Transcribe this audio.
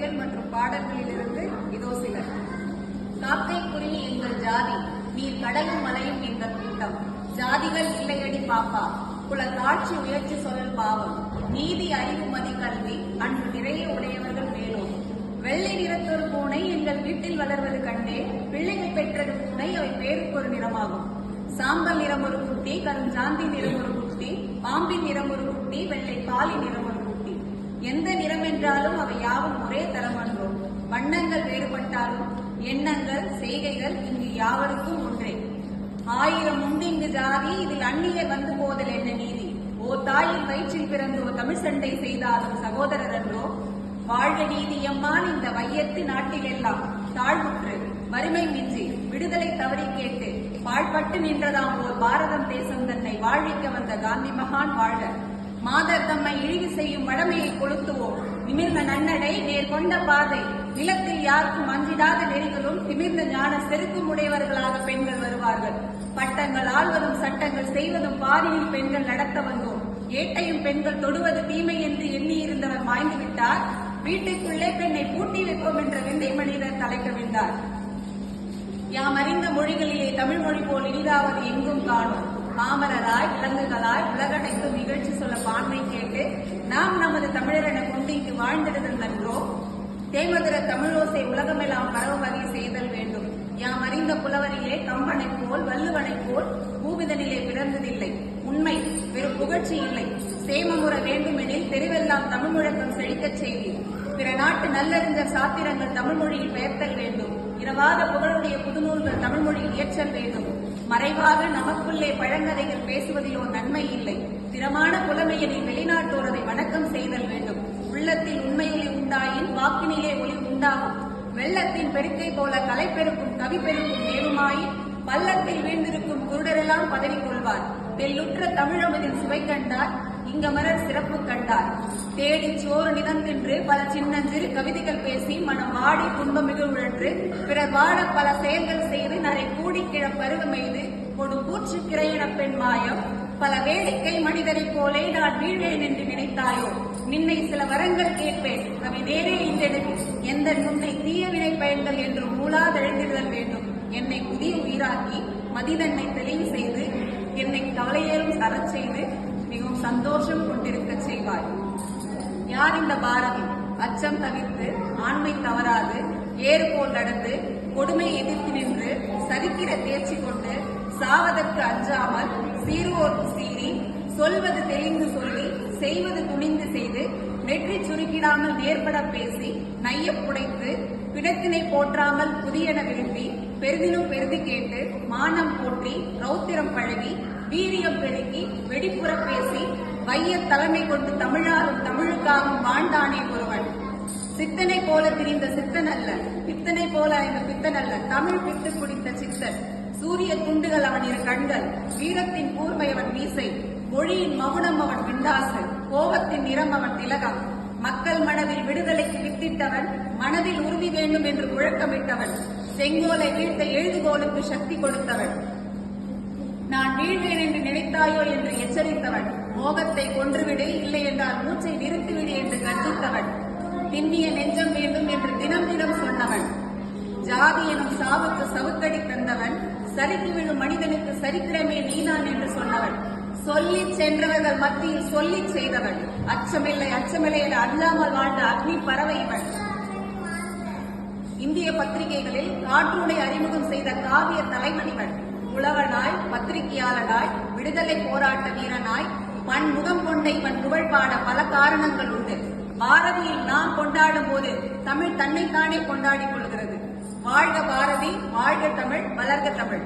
கவிதைகள் மற்றும் பாடல்களிலிருந்து இதோ சில. காக்கை குருவி எங்கள் ஜாதி, நீர் கடலும் மலையும் எங்கள் கூட்டம். ஜாதிகள் இல்லையடி பாப்பா, குல தாட்சி உயர்ச்சி சொல்லல் பாவம். நீதி அறிவு மதி கல்வி அன்பு நிறைய உடையவர்கள் மேலோம். வெள்ளை நிறத்தொரு பூனை எங்கள் வீட்டில் வளர்வது கண்டே, பிள்ளைகள் பெற்றது பூனை அவை பேருக்கு ஒரு நிறமாகும். சாம்பல் நிறம் ஒரு குட்டி, கருஞ்சாந்தி நிறம் ஒரு குட்டி, பாம்பின் நிறம் ஒரு குட்டி, வெள்ளை பாலி நிறம் ஒரு குட்டி. எந்த நிறம் என்றாலும் அவை யாவும் ஒரே தரமன்றோம். வண்ணங்கள் வேறுபட்டாலும் எண்ணங்கள் செய்கைகள் இங்கு யாவருக்கும் ஒன்றே. ஆயிரம் உண்டிங்கு ஜாதி, இதில் அந்நிய வந்து போதல் என்ன நீதி. ஓ தாயின் வயிற்றில் பிறந்தோ தமிழ் சண்டை செய்தாலும் சகோதரர் என்றோ. வாழ்க நீதி எம்மான் இந்த வையத்து நாட்டில் எல்லாம். தாழ்வுற்று வறுமை மிஞ்சி விடுதலை தவறி கேட்டு பாழ்பட்டு நின்றதாம் ஓர் பாரதம் தேசம் தன்னை வாழ்விக்க வந்த காந்தி மகான் வாழ்க. மாதர் தம்மை இழிவு செய்யும் வடமையை கொளுத்துவோம். நிமிர்ந்த நன்னடை நேர் கொண்ட பாதை, நிலத்தில் யாருக்கும் அஞ்சிடாத நெறிகளும் திமிர்ந்த ஞான செருக்கும் உடையவர்களாக பெண்கள் வருவார்கள். பட்டங்கள் ஆள்வதும் சட்டங்கள் செய்வதும் பாதியில் பெண்கள் நடத்த வந்தோம். ஏட்டையும் பெண்கள் தொடுவது தீமை என்று எண்ணி இருந்தவர் மாய்ந்து விட்டார். வீட்டுக்குள்ளே பெண்ணை பூட்டி வைப்போம் என்ற வெண்டை மனிதர் தலைக்க விட்டார். யாம் அறிந்த மொழிகளிலே தமிழ் மொழி போல் இனிதாவது எங்கும் காணும். பாமரராய் விலங்குகளாய் உலகனைக்கும் நிகழ்ச்சி சொல்ல பான்மை கேட்டு நாம் நமது தமிழரென கொண்டு இங்கு வாழ்ந்திருந்தல் நன்றோ. தேமதுர தமிழோசை உலகமெல்லாம் பரவ வகை செய்தல் வேண்டும். யாம் அறிந்த புலவரிலே கம்பனை போல் வள்ளுவனை போல் பூவிதனிலே பிறந்ததில்லை. உண்மை வெறும் புகழ்ச்சி இல்லை. சேமமுற வேண்டுமெனில் தெருவெல்லாம் தமிழ் முழக்கம் செழிக்கச் செய்தி. பிற நாட்டு நல்லறிஞர் சாத்திரங்கள் தமிழ் மொழியில் பெயர்த்தல் வேண்டும். இரவாத புகழுடைய புதுநூல்கள் தமிழ் மொழியில் இயற்றல் வேண்டும். மறைவாக நமக்குள்ளே பழங்கதைகள் பேசுவதிலோ நன்மை இல்லை. திறமான புலமையனில் வெளிநாட்டோர் அதை வணக்கம் செய்தல் வேண்டும். உள்ளத்தில் உண்மையிலே உண்டாயின் வாக்கினிலே ஒளி உண்டாகும். வெள்ளத்தின் பெருக்கை போல கலை பெருக்கும் கவி பெருக்கும் மேலுமாயின் பள்ளத்தில் வீழ்ந்திருக்கும் குருடரெல்லாம் பதவி கொள்வார். தெல்லுற்ற தமிழமதின் சுவை கண்டார், இங்கமரர் சிறப்பு கண்டார். தேடி சோறு நிதந்தின்று பல சின்னஞ்சிறு கவிதைகள் பேசி மனம் வாடி துன்பமிகு உழன்று பிறர் வாழ பல செயல்கள் செய்து நரை கூடி கிழ பருவமெய்து கொடு கூற்று கிரையன பெண் மாயம். பல வேடிக்கை மனிதரைப் போலே நான் வீழ்வேன் என்று நினைத்தாயோ. நின்னை சில வரங்கள் கேட்பேன், அவை நேரே இன்றெடுத்து எந்த முன்னை தீய வினை பயன்கள் என்று மூளாதெழுந்திடுதல் வேண்டும். என்னை புதிய உயிராக்கி மதிதன்னை தெளிவு செய்து என்னை கவலையேறும் சரச் செய்து மிகவும் சந்தோஷம் கொண்டிருக்க செய்வாய். யார் இந்த பாரதி? அச்சம் தவிர்த்து ஆண்மை தவறாது ஏறு போல் நடந்து கொடுமை எதிர்த்து நின்று சரித்திர தேர்ச்சி கொண்டு சாவதற்கு அஞ்சாமல் சீர்வோர்க்கு சீறி சொல்வது தெளிந்து சொல்லி செய்வது துணிந்து செய்து நெற்றி சுருக்கிடாமல் நேர்பட பேசி நைய புடைத்து பிணத்தினை போற்றாமல் புதியன விரும்பி பெரிதினும் பெரிது கேட்டு மானம் போற்றி ரௌத்திரம் பழகி வீரியம் பெருக்கி வெடிப்புற பேசி வைய தலைமை கொண்டு தமிழாலும் தமிழுக்காகவும் வாழ்ந்தானே ஒருவன். சித்தனை போல திரிந்த சித்தன் அல்ல, பித்தனை போல இந்த பித்தன் அல்ல, தமிழ் பித்து குடித்த சித்தன். சூரிய துண்டுகள் அவன் இரு கண்கள், வீரத்தின் கூர்மை அவன் மீசை, மொழியின் மகுடம் அவன் விண்டாசு, கோபத்தின் நிறம் அவன் திலகம். மக்கள் மனதில் விடுதலைக்கு வித்திட்டவன், மனதில் உறுதி வேண்டும் என்று முழக்கமிட்டவன், செங்கோலை வீழ்த்த எழுதுகோலுக்கு சக்தி கொடுத்தவன். நான் வீழ்வேன் என்று நினைத்தாயோ என்று எச்சரித்தவன், மோகத்தை கொன்றுவிடு இல்லை என்றால் மூச்சை நிறுத்திவிடு என்று கர்ஜித்தவன், திண்ணிய நெஞ்சம் வேண்டும் என்று தினம் தினம் சொன்னவன், ஜாதி எனும் சாவுக்கு சவுக்கடி தந்தவன், சரிக்கு விழும் மனிதனுக்கு சரித்திரமே நீதான் என்று சொன்னவன், சொல்லி சென்றவர்கள் மத்தியில் சொல்லி செய்தவன், அச்சமில்லை அச்சமில்லை என அல்லாமல் வாழ்ந்த அக்னி பறவை இவன். இந்திய பத்திரிகைகளில் காற்றூடை அறிமுகம் செய்த காவிய தலைமணிவன். புலவனாய் பத்திரிகையாளனாய் விடுதலை போராட்ட வீரனாய் பன்முகம் கொண்ட இவன் புகழ்பாட பல காரணங்கள் உண்டு. பாரதியில் நாம் கொண்டாடும் போது தமிழ் தன்னைத்தானே கொண்டாடிக் கொள்கிறது. வாழ்க பாரதி, வாழ்க தமிழ், வளர்க தமிழ்.